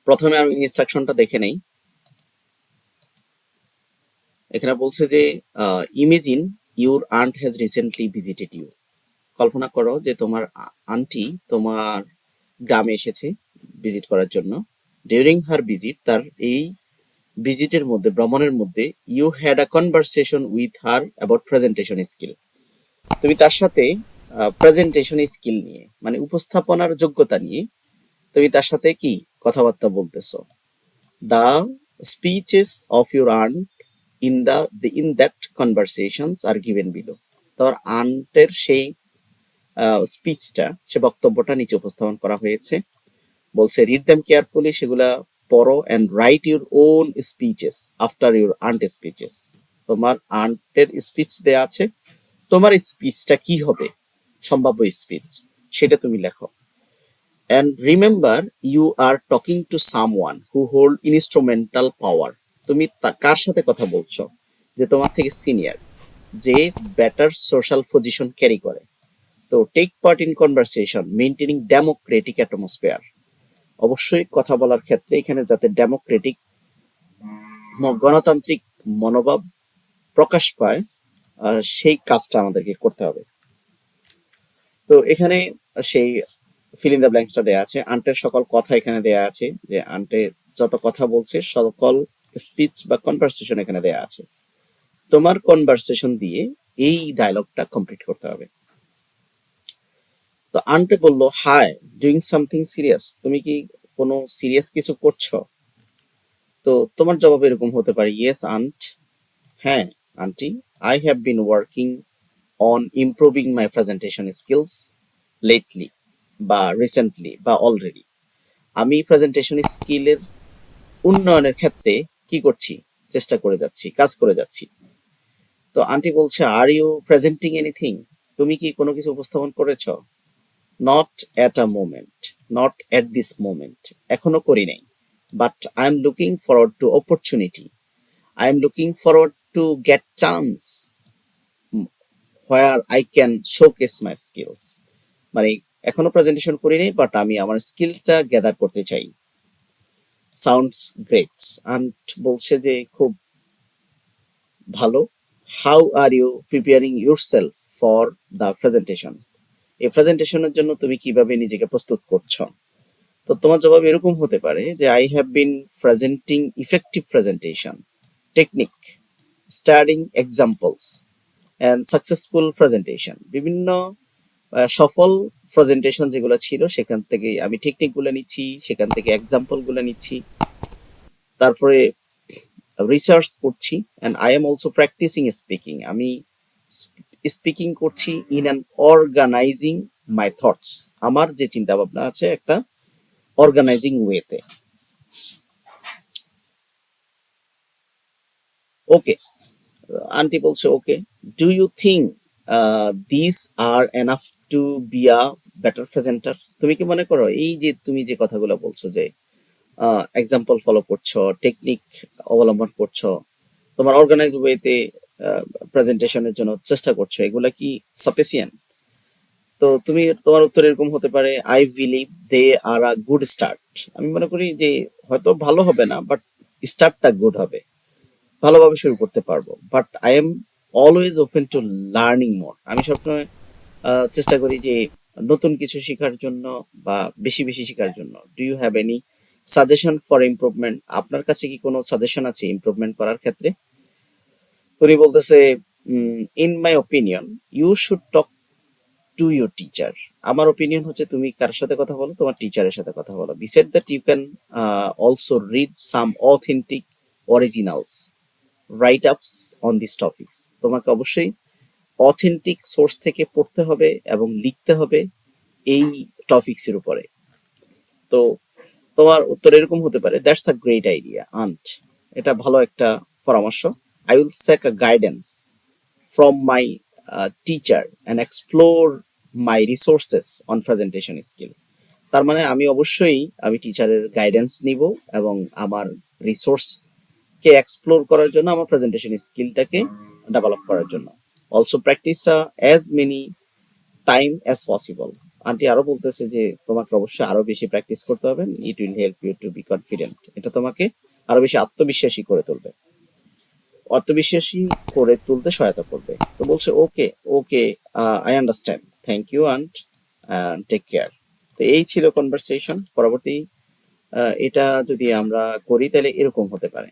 প্রথমে আমি ইনস্ট্রাকশনটা দেখে নেই। এখানে বলছে যে imagine your aunt has recently visited you. কল্পনা করো যে তোমার আন্টি তোমার গ্রামে এসেছে ভিজিট করার জন্য। ডিউরিং হার ভিজিট, তার এই ভিজিটের মধ্যে, ভ্রমণের মধ্যে, you had a conversation with her about presentation skill. তুমি তার সাথে প্রেজেন্টেশন স্কিল নিয়ে, মানে উপস্থাপনার যোগ্যতা নিয়ে তুমি তার সাথে কি কথাবার্তা বলতেছো। The speeches of your aunt in that conversations are given below. তোমার আন্টের সেই স্পিচটা, সে বক্তব্যটা নিচে উপস্থাপন করা হয়েছে। বলছে রিড দেম কেয়ারফুলি, সেগুলা পড়ো, and write your own speeches after your aunt speeches. তোমার আন্টের স্পিচ দেয়া আছে, তোমার স্পিচটা কি হবে, সম্ভাব্য স্পিচ, সেটা তুমি লেখো। And remember you are talking to someone who hold instrumental power. তুমি কার সাথে কথা বলছো, যে তোমার থেকে সিনিয়র, যে বেটার সোশ্যাল পজিশন ক্যারি করে। তো take part in conversation maintaining democratic atmosphere. অবশ্যই কথা বলার ক্ষেত্রে এখানে যাতে ডেমোক্রেটিক, গণতান্ত্রিক মনোভাব প্রকাশ পায়, সেই কাজটা আমাদেরকে করতে হবে। তো এখানে সেই ফিল ইন দ্য ব্ল্যাঙ্কসটা দেয়া আছে। আন্টের সকল কথা এখানে দেয়া আছে, যে আন্টে যত কথা বলছে সকল স্পিচ বা কনভারসেশন এখানে দেয়া আছে। তোমার কনভারসেশন দিয়ে এই ডায়লগটা কমপ্লিট করতে হবে। তো আন্টে বললো, হাই, ডুইং সামথিং সিরিয়াস, তুমি কি কোনো সিরিয়াস কিছু করছো? তো তোমার জবাব এরকম হতে পারে, ইয়েস আন্ট, হ্যাঁ aunty, I have been working on improving my presentation skills lately, বা রিসেন্টলি, বা অলরেডি। আমি প্রেজেন্টেশন স্কিলের উন্নয়নের ক্ষেত্রে কি করছি, চেষ্টা করে যাচ্ছি, কাজ করে যাচ্ছি। তো আন্টি বলছে, আর ইউ প্রেজেন্টিং এনিথিং, তুমি কি কোনো কিছু উপস্থাপন করেছ? Not at a moment, not at this moment, এখনো করি নাই। But I am looking forward to opportunity, I am looking forward to get chance where I can showcase my skills. মানে এখনো প্রেজেন্টেশন করি নাই, বাট আমি আমার স্কিলটা গ্যাদার করতে চাই। সাউন্ডস গ্রেট, আন্ট বলছে যে খুব ভালো। How are you preparing yourself for the presentation, এই প্রেজেন্টেশনের জন্য তুমি কিভাবে নিজেকে প্রস্তুত করছো? তো তোমার জবাব এরকম হতে পারে যে I have been presenting effective presentation technique, studying examples and successful presentation. বিভিন্ন সফল প্রেজেন্টেশন যেগুলো ছিল সেখান থেকে আমি টেকনিকগুলো নিচ্ছি, সেখান থেকে এক্সাম্পলগুলো নিচ্ছি, তারপরে রিসার্চ করছি। And I am also practicing speaking, আমি স্পিকিং করছি in an organizing my thoughts, আমার যে চিন্তা ভাবনা আছে একটা অর্গানাইজিং ওয়েতে। ওকে, আন্টি বলছে okay, do you think this are enough to be a better presenter, তুমি কি মনে করো এই যে তুমি যে কথাগুলো বলছো, যে এক্সাম্পল ফলো করছো, টেকনিক অবলম্বন করছো, তোমার অর্গানাইজ ওয়েতে প্রেজেন্টেশনের জন্য চেষ্টা করছো, এগুলা কি সাফিসিয়েন্ট? তো তুমি তোমার উত্তর এরকম হতে পারে, I believe they are a good start, আমি মনে করি যে হয়তো ভালো হবে না, বাট স্টার্টটা গুড হবে, ভালোভাবে শুরু করতে পারবো। But I am always open to learning মোর, আমি সবসময় চেষ্টা করি যে নতুন কিছু শেখার জন্য বা বেশি বেশি শেখার জন্য। Do you have any suggestion for improvement, আপনার কাছে কি কোনো সাজেশন আছে ইমপ্রুভমেন্ট করার ক্ষেত্রে? উনি বলতেছে, in my opinion you should talk to your teacher, আমার ওপিনিয়ন হচ্ছে তুমি কার সাথে কথা বলো, তোমার টিচারের সাথে কথা বলো। Beside that you can also read some authentic originals write ups on this topics, তোমাকে অবশ্যই অথেন্টিক সোর্স থেকে পড়তে হবে এবং লিখতে হবে এই টপিকসের উপরে। তো তোমার উত্তর এরকম হতে পারে, that's a great idea aunt, এটা ভালো একটা পরামর্শ। I will seek a guidance from my teacher and explore my resources on presentation skill. তার মানে আমি টিচারের গাইডেন্স নিব এবং আমার রিসোর্স কে এক্সপ্লোর করার জন্য, আমার প্রেজেন্টেশন স্কিলটাকে ডেভেলপ করার জন্য। Also practice as many time as possible, aunty আরো বলতেছে যে তোমাকে অবশ্যই আরো বেশি প্র্যাকটিস করতে হবে, it will help you to be confident, এটা তোমাকে আরো বেশি আত্মবিশ্বাসী করে তুলবে, আত্মবিশ্বাসী করে তুলতে সহায়তা করবে। তো বলছে okay okay, I understand, thank you and take care. তো এই ছিল কনভারসেশন। পরবর্তী এটা যদি আমরা করি তাহলে এরকম হতে পারে।